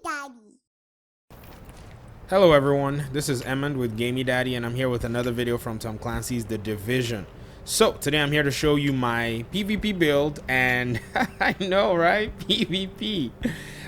Daddy. Hello everyone, this is Emmond with gameydaddy and I'm here with another video from Tom Clancy's The Division. So today I'm here to show you my PvP build, and I know, right? PvP.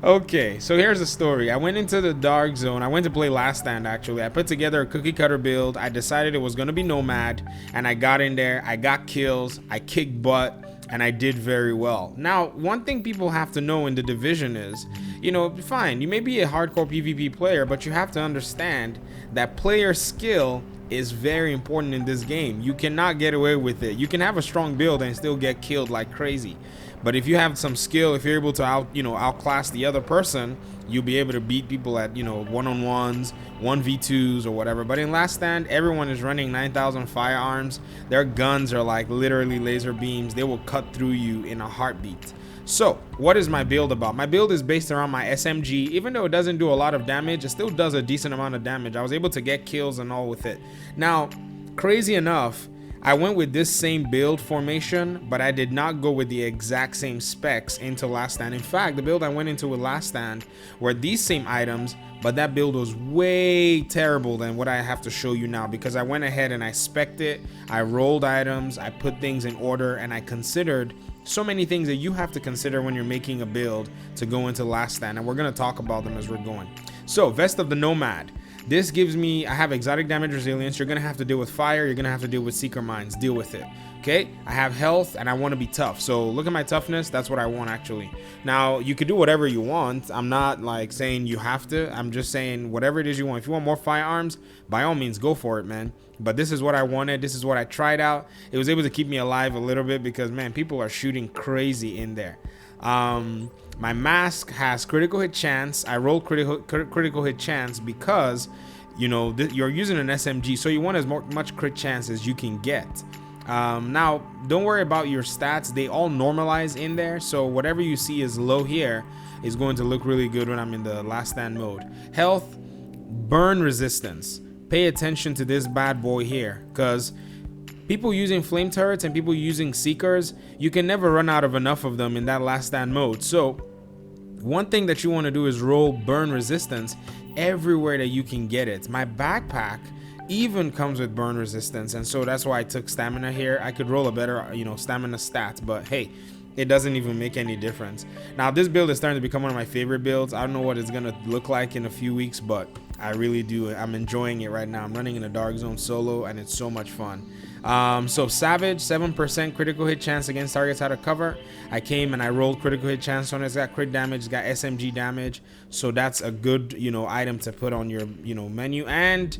Okay, so here's the story. I went into the dark zone. I went to play Last Stand actually. I put together a cookie cutter build. I decided it was going to be Nomad, and I got in there. I got kills. I kicked butt. And I did very well. Now, one thing people have to know in the division is, you know, fine, you may be a hardcore PvP player, but you have to understand that player skill is very important in this game. You cannot get away with it. You can have a strong build and still get killed like crazy. But if you have some skill, if you're able to outclass the other person, you'll be able to beat people at, one-on-ones, 1v2s or whatever. But in Last Stand, everyone is running 9,000 firearms. Their guns are like literally laser beams. They will cut through you in a heartbeat. So what is my build about? My build is based around my SMG. Even though it doesn't do a lot of damage, it still does a decent amount of damage. I was able to get kills and all with it. Now, crazy enough, I went with this same build formation, but I did not go with the exact same specs into Last Stand. In fact, the build I went into with Last Stand were these same items, but that build was way terrible than what I have to show you now, because I went ahead and I spec'd it, I rolled items, I put things in order, and I considered so many things that you have to consider when you're making a build to go into Last Stand, and we're going to talk about them as we're going. So, Vest of the Nomad. This gives me, I have exotic damage resilience. You're going to have to deal with fire. You're going to have to deal with seeker mines. Deal with it. Okay. I have health and I want to be tough. So look at my toughness. That's what I want actually. Now you could do whatever you want. I'm not like saying you have to. I'm just saying whatever it is you want. If you want more firearms, by all means, go for it, man. But this is what I wanted. This is what I tried out. It was able to keep me alive a little bit because, man, people are shooting crazy in there. My mask has critical hit chance. I roll critical hit chance because, you're using an SMG, so you want as much crit chance as you can get. Now, don't worry about your stats. They all normalize in there, so whatever you see is low here is going to look really good when I'm in the Last Stand mode. Health, burn resistance. Pay attention to this bad boy here, because people using flame turrets and people using seekers, you can never run out of enough of them in that Last Stand mode. So one thing that you want to do is roll burn resistance everywhere that you can get it. My backpack even comes with burn resistance, and so that's why I took stamina here. I could roll a better stamina stat, but hey, it doesn't even make any difference. Now this build is starting to become one of my favorite builds. I don't know what it's gonna look like in a few weeks, but I really do. I'm enjoying it right now. I'm running in a dark zone solo and it's so much fun. So Savage, 7% critical hit chance against targets out of cover. I came and I rolled critical hit chance on it. It's got crit damage, it's got SMG damage, so that's a good item to put on your menu. And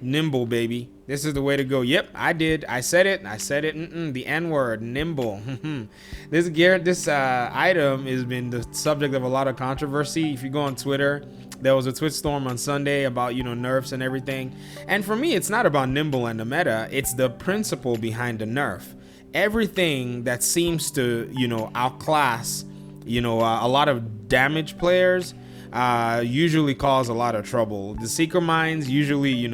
NIMBLE, baby, this is the way to go. Yep, I did. I said it. The N word, NIMBLE. This item has been the subject of a lot of controversy. If you go on Twitter, there was a Twitch storm on Sunday about nerfs and everything. And for me, it's not about NIMBLE and the meta. It's the principle behind the nerf. Everything that seems to outclass a lot of damage players usually cause a lot of trouble. The seeker mines usually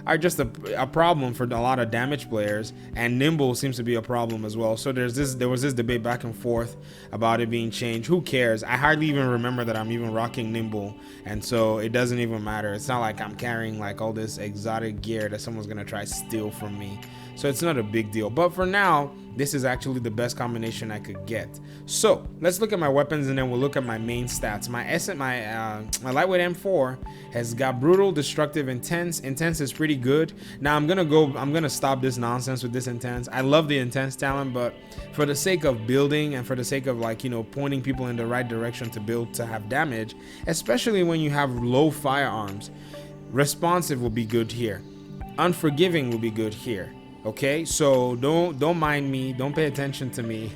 are just a problem for a lot of damage players, and NIMBLE seems to be a problem as well. So there was this debate back and forth about it being changed. Who cares? I hardly even remember that I'm even rocking NIMBLE, and so it doesn't even matter. It's not like I'm carrying like all this exotic gear that someone's gonna try to steal from me, so it's not a big deal. But for now, this is actually the best combination I could get. So let's look at my weapons and then we'll look at my main stats. My lightweight M4 has got brutal, destructive, intense. Intense is pretty good. Now I'm gonna stop this nonsense with this intense. I love the intense talent, but for the sake of building and for the sake of pointing people in the right direction to build to have damage, especially when you have low firearms, responsive will be good here. Unforgiving will be good here. Okay, so don't mind me, don't pay attention to me.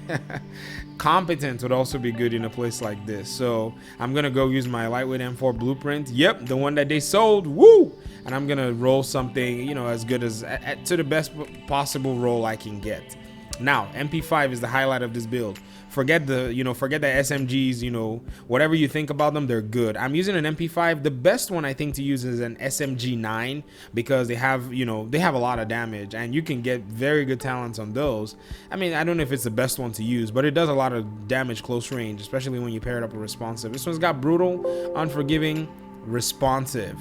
Competent would also be good in a place like this. So I'm gonna go use my lightweight M4 blueprint. Yep, the one that they sold. Woo! And I'm gonna roll something as good as to the best possible roll I can get. Now, MP5 is the highlight of this build. Forget the, forget the SMGs, whatever you think about them, they're good. I'm using an MP5. The best one I think to use is an SMG9 because they have, they have a lot of damage and you can get very good talents on those. I mean, I don't know if it's the best one to use, but it does a lot of damage close range, especially when you pair it up with responsive. This one's got brutal, unforgiving, responsive.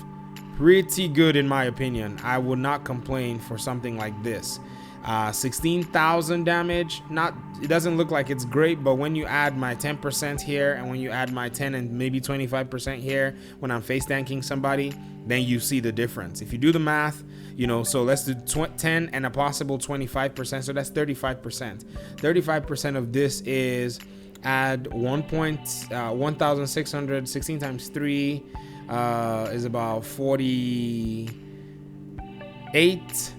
Pretty good in my opinion. I would not complain for something like this. 16,000 damage. It doesn't look like it's great, but when you add my 10% here and when you add my 10 and maybe 25% here when I'm face tanking somebody, then you see the difference. If you do the math, so let's do 10 and a possible 25%, so that's 35%. 35% of this is add 1,600. 16 times 3 is about 48.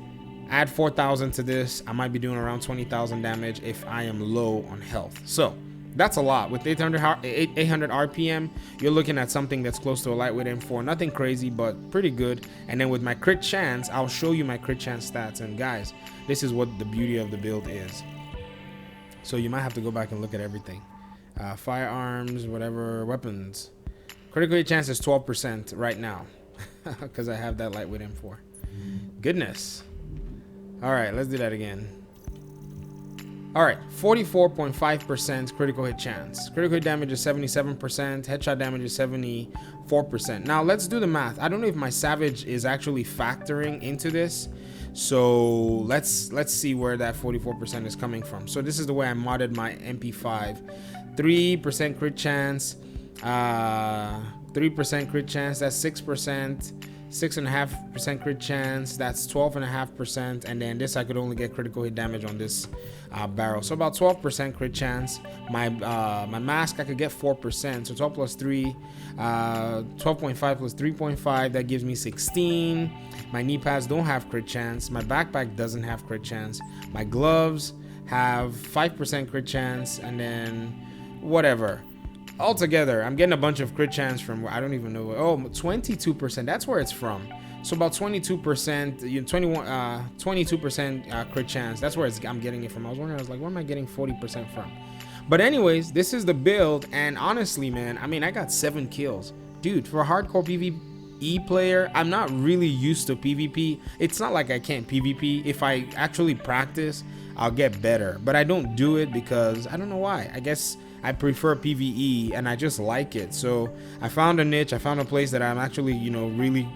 Add 4,000 to this, I might be doing around 20,000 damage if I am low on health. So that's a lot. With 800 RPM, you're looking at something that's close to a lightweight M4. Nothing crazy, but pretty good. And then with my crit chance, I'll show you my crit chance stats. And guys, this is what the beauty of the build is. So you might have to go back and look at everything. Firearms, whatever, weapons. Critical hit chance is 12% right now because I have that lightweight M4. Goodness. All right, let's do that again. All right, 44.5% critical hit chance. Critical hit damage is 77%. Headshot damage is 74%. Now let's do the math. I don't know if my Savage is actually factoring into this. So let's see where that 44% is coming from. So this is the way I modded my MP5. 3% crit chance. 3% crit chance. That's 6%. 6.5% crit chance, that's 12.5%, and then this I could only get critical hit damage on this barrel, so about 12% crit chance. My mask I could get 4%, so 12 plus 3, 12.5 plus 3.5, that gives me 16. My knee pads don't have crit chance. My backpack doesn't have crit chance. My gloves have 5% crit chance, and then whatever. Altogether, I'm getting a bunch of crit chance from, I don't even know. Oh, 22%. That's where it's from. So about 22%, 22% crit chance. That's where I'm getting it from. I was wondering, where am I getting 40% from? But anyways, this is the build. And honestly, man, I mean, I got 7 kills. Dude, for a hardcore PvE player, I'm not really used to PvP. It's not like I can't PvP. If I actually practice, I'll get better. But I don't do it because I don't know why. I guess I prefer PvE and I just like it. So I found a niche. I found a place that I'm actually, really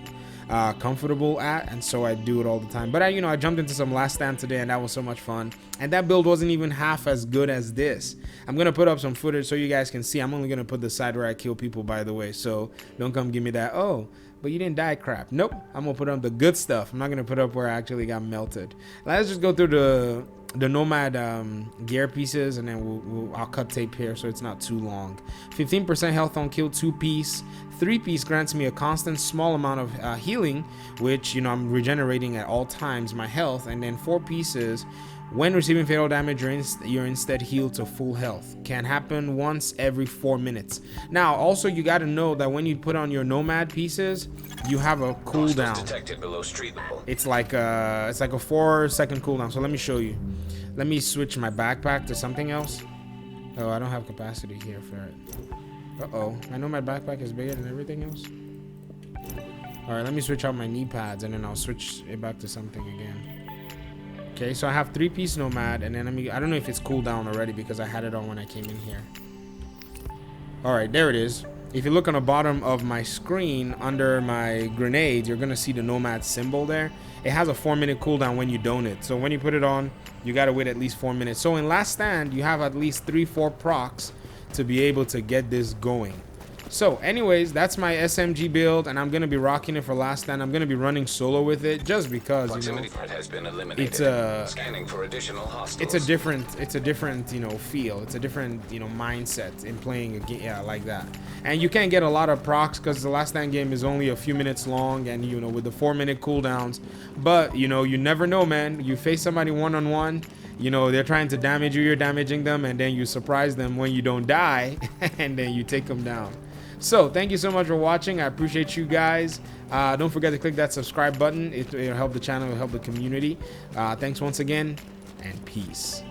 comfortable at, and so I do it all the time. But I jumped into some Last Stand today, and that was so much fun. And that build wasn't even half as good as this. I'm gonna put up some footage so you guys can see. I'm only gonna put the side where I kill people, by the way. So don't come give me that, oh, but you didn't die crap. Nope. I'm gonna put up the good stuff. I'm not gonna put up where I actually got melted. Let's just go through the Nomad gear pieces, and then I'll cut tape here so it's not too long. 15% health on kill, 2-piece. 3-piece grants me a constant small amount of healing, which I'm regenerating at all times my health. And then 4 pieces, when receiving fatal damage, you're instead healed to full health. Can happen once every 4 minutes. Now also you got to know that when you put on your Nomad pieces, you have a cooldown. It's like a 4-second cooldown. So let me show you. Let me switch my backpack to something else. Oh, I don't have capacity here for it. Uh-oh, I know my backpack is bigger than everything else. All right, let me switch out my knee pads, and then I'll switch it back to something again. Okay, so I have 3-piece Nomad, and then I don't know if it's cooldown already because I had it on when I came in here. All right, there it is. If you look on the bottom of my screen under my grenades, you're gonna see the Nomad symbol there. It has a 4-minute cooldown when you don it. So when you put it on, you gotta wait at least 4 minutes. So in Last Stand, you have at least 3-4 procs to be able to get this going. So anyways, that's my SMG build, and I'm gonna be rocking it for Last Stand. I'm gonna be running solo with it just because it's a different feel. It's a different mindset in playing a game like that. And you can't get a lot of procs because the Last Stand game is only a few minutes long, and with the 4-minute cooldowns. But you never know, man. You face somebody one-on-one, they're trying to damage you, you're damaging them, and then you surprise them when you don't die, and then you take them down. So thank you so much for watching. I appreciate you guys. Don't forget to click that subscribe button. It'll help the channel, it'll help the community. Thanks once again, and peace.